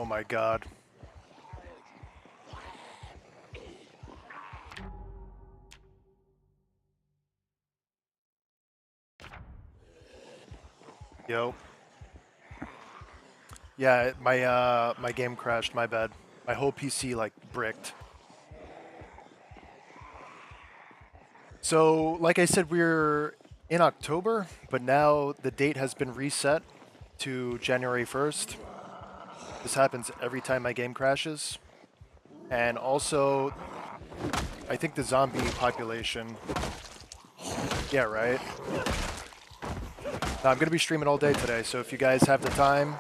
my god. Yo. Yeah, my game crashed, my bad. My whole PC like bricked. So, like I said, we're in October, but now the date has been reset to January 1st. This happens every time my game crashes. And also, I think the zombie population. Yeah, right. Now, I'm going to be streaming all day today, so if you guys have the time,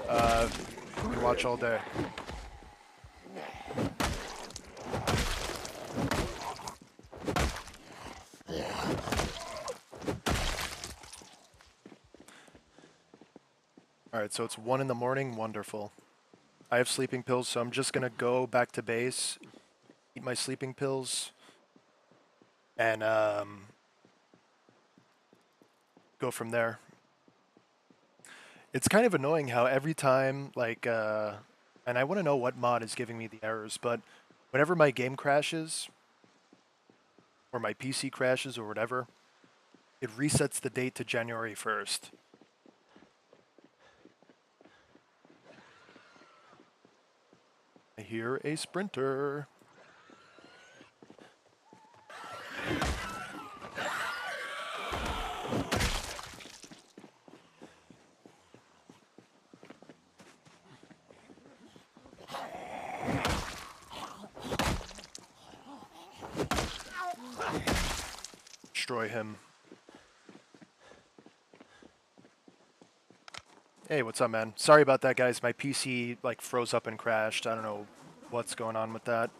you can watch all day. Alright, so it's 1 in the morning. Wonderful. I have sleeping pills, so I'm just going to go back to base, eat my sleeping pills, and go from there. It's kind of annoying how every time, like, and I want to know what mod is giving me the errors, but whenever my game crashes, or my PC crashes, or whatever, it resets the date to January 1st. I hear a sprinter. Destroy him. Hey, what's up, man? Sorry about that, guys. My PC, like, froze up and crashed. I don't know what's going on with that.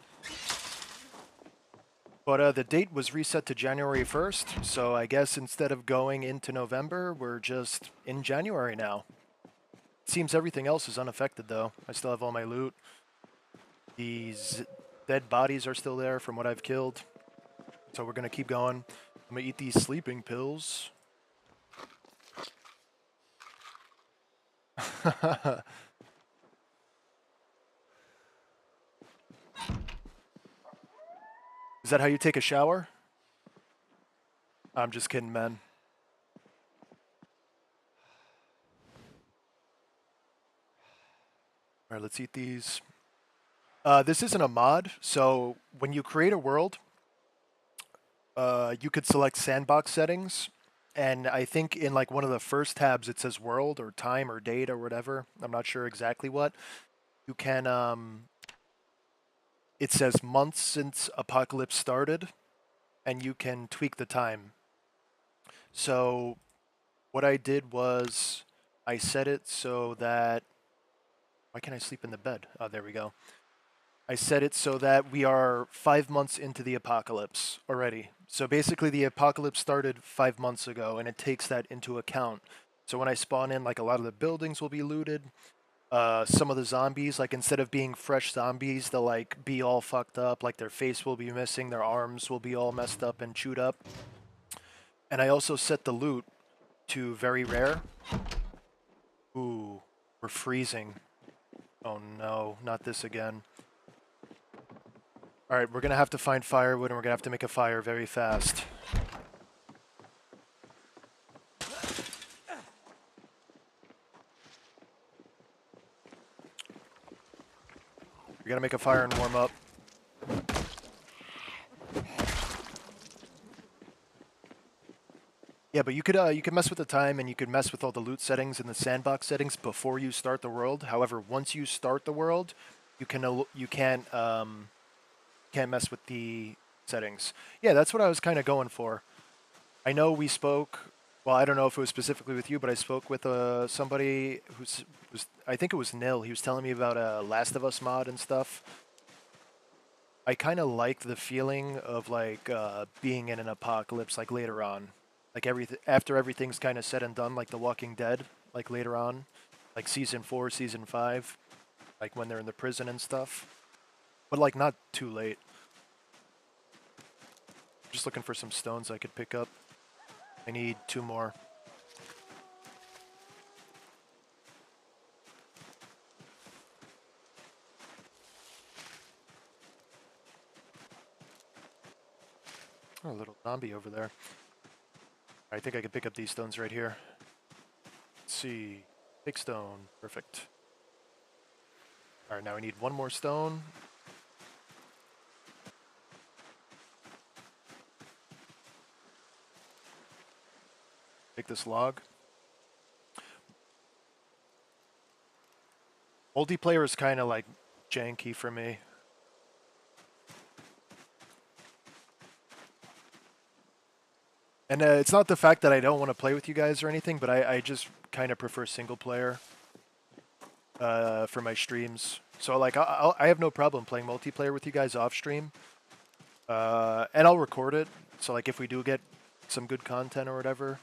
But the date was reset to January 1st, so I guess instead of going into November, we're just in January now. It seems everything else is unaffected, though. I still have all my loot. These dead bodies are still there from what I've killed. So we're going to keep going. I'm going to eat these sleeping pills. Is that how you take a shower? I'm just kidding, man. Alright, let's eat these. This isn't a mod, so when you create a world, you could select sandbox settings, and I think in like one of the first tabs it says world or time or date or whatever. I'm not sure exactly what. You can, it says months since apocalypse started, and you can tweak the time. So what I did was I set it so that, why can't I sleep in the bed? Oh, there we go. I set it so that we are 5 months into the apocalypse already. So basically the apocalypse started 5 months ago, and it takes that into account. So when I spawn in, like, a lot of the buildings will be looted. Some of the zombies, like, instead of being fresh zombies, they'll, like, be all fucked up. Like, their face will be missing, their arms will be all messed up and chewed up. And I also set the loot to very rare. Ooh, we're freezing. Oh no, not this again. Alright, we're gonna have to find firewood, and we're gonna have to make a fire very fast. We gotta make a fire and warm up. Yeah, but you could mess with the time, and you could mess with all the loot settings and the sandbox settings before you start the world. However, once you start the world, you can't mess with the settings. Yeah, that's what I was kind of going for. I know we spoke. Well, I don't know if it was specifically with you, but I spoke with somebody was I think it was Nil. He was telling me about a Last of Us mod and stuff. I kind of like the feeling of like being in an apocalypse, like later on, like after everything's kind of said and done, like The Walking Dead, like later on, like season 4, season 5, like when they're in the prison and stuff, but like not too late. Just looking for some stones I could pick up. I need 2 more. Oh, a little zombie over there. I think I can pick up these stones right here. Let's see. Big stone. Perfect. Alright, now we need one more stone. Take this log. Multiplayer is kind of like janky for me. And it's not the fact that I don't want to play with you guys or anything, but I just kind of prefer single player for my streams. So like I have no problem playing multiplayer with you guys off stream, and I'll record it. So like if we do get some good content or whatever,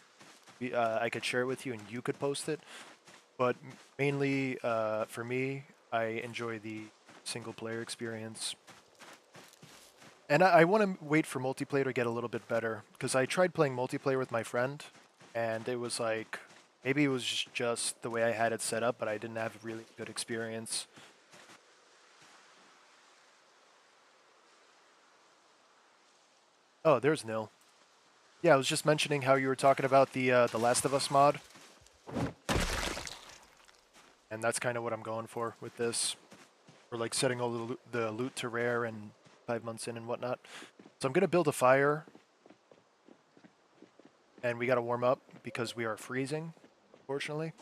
I could share it with you and you could post it. But mainly for me, I enjoy the single player experience. And I want to wait for multiplayer to get a little bit better, because I tried playing multiplayer with my friend, and it was like, maybe it was just the way I had it set up, but I didn't have a really good experience. Oh, there's Nil. Yeah, I was just mentioning how you were talking about the Last of Us mod, and that's kind of what I'm going for with this. We're like setting all the loot to rare and 5 months in and whatnot. So I'm going to build a fire, and we got to warm up because we are freezing, unfortunately.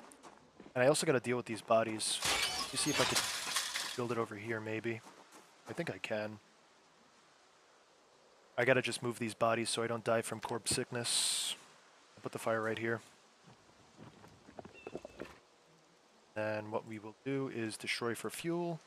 And I also got to deal with these bodies. Let me see if I can build it over here, maybe. I think I can. I got to just move these bodies so I don't die from corpse sickness. I'll put the fire right here. And what we will do is destroy for fuel.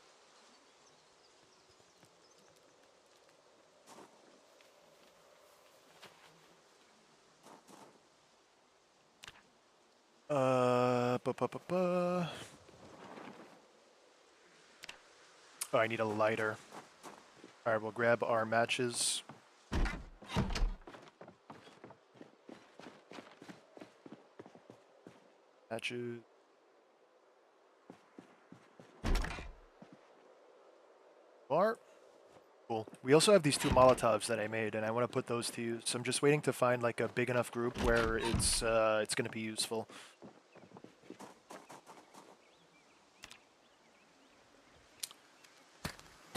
Oh, I need a lighter. Alright, we'll grab our matches. Matches. Bar. Cool. We also have these 2 Molotovs that I made, and I want to put those to use. So I'm just waiting to find like a big enough group where it's going to be useful.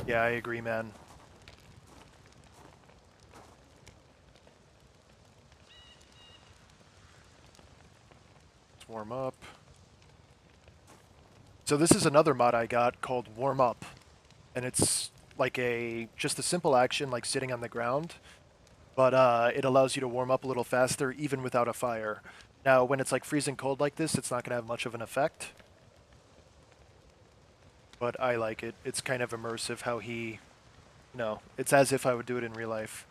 Yeah, I agree, man. Let's warm up. So this is another mod I got called Warm Up, and it's like just a simple action like sitting on the ground, but it allows you to warm up a little faster even without a fire. Now, when it's like freezing cold like this, it's not going to have much of an effect, but I like it. It's kind of immersive how it's as if I would do it in real life.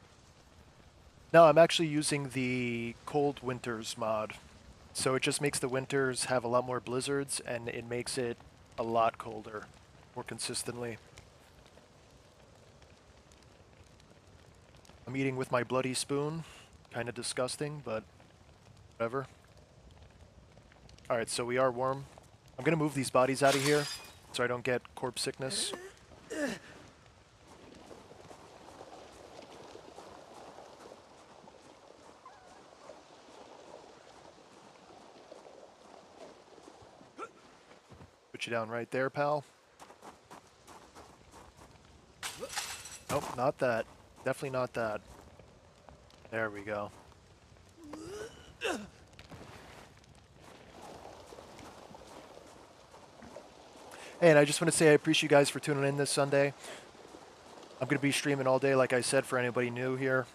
No, I'm actually using the Cold Winters mod. So it just makes the winters have a lot more blizzards, and it makes it a lot colder, more consistently. I'm eating with my bloody spoon. Kind of disgusting, but whatever. Alright, so we are warm. I'm going to move these bodies out of here so I don't get corpse sickness. Put you down right there, pal. Nope, not that. Definitely not that. There we go. Hey, and I just want to say I appreciate you guys for tuning in this Sunday. I'm going to be streaming all day, like I said, for anybody new here.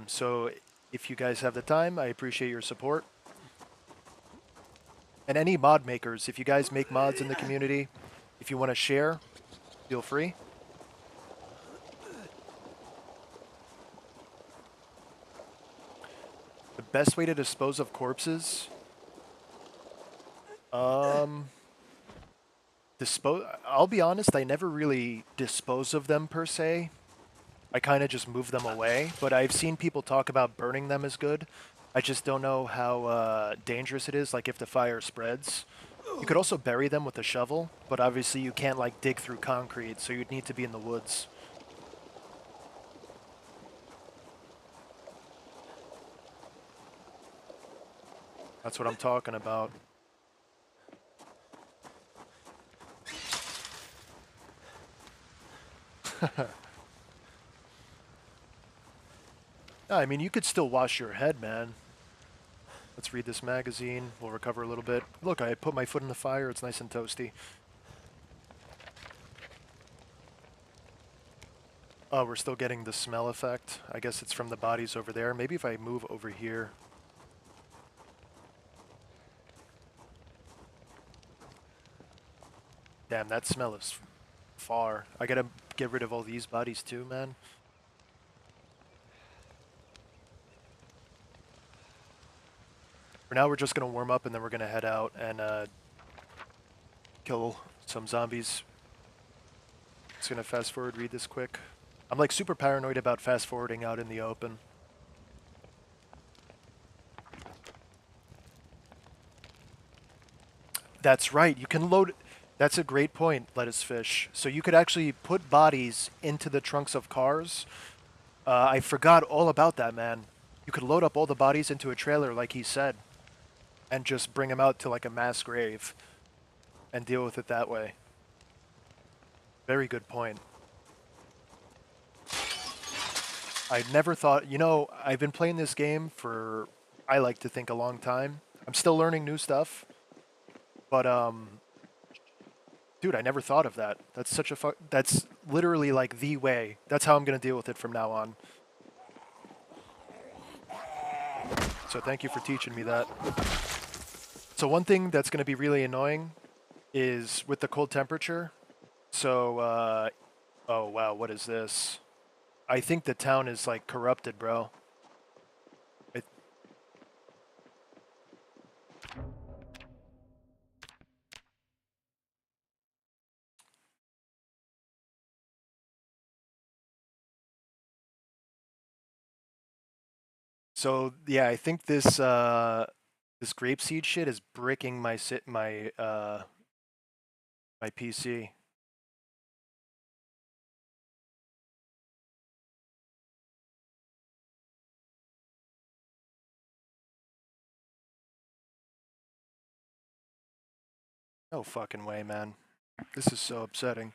So if you guys have the time, I appreciate your support. And any mod makers, if you guys make mods in the community, if you want to share, feel free. The best way to dispose of corpses? I'll be honest, I never really dispose of them per se. I kind of just move them away, but I've seen people talk about burning them as good. I just don't know how dangerous it is, like if the fire spreads. You could also bury them with a shovel, but obviously you can't like dig through concrete, so you'd need to be in the woods. That's what I'm talking about. Yeah, I mean, you could still wash your head, man. Let's read this magazine. We'll recover a little bit. Look, I put my foot in the fire. It's nice and toasty. Oh, we're still getting the smell effect. I guess it's from the bodies over there. Maybe if I move over here. Damn, that smell is far. I gotta get rid of all these bodies too, man. For now, we're just gonna warm up and then we're gonna head out and kill some zombies. Just gonna fast forward, read this quick. I'm like super paranoid about fast forwarding out in the open. That's right, you can load... That's a great point, lettuce fish. So you could actually put bodies into the trunks of cars. I forgot all about that, man. You could load up all the bodies into a trailer like he said and just bring them out to like a mass grave and deal with it that way. Very good point. I never thought, you know, I've been playing this game for, I like to think, a long time. I'm still learning new stuff, but dude, I never thought of that. That's such a that's literally like the way. That's how I'm gonna deal with it from now on. So thank you for teaching me that. So one thing that's gonna be really annoying is with the cold temperature. So, oh wow, what is this? I think the town is like corrupted, bro. It, so yeah, I think this this grapeseed shit is bricking my PC. No fucking way, man. This is so upsetting.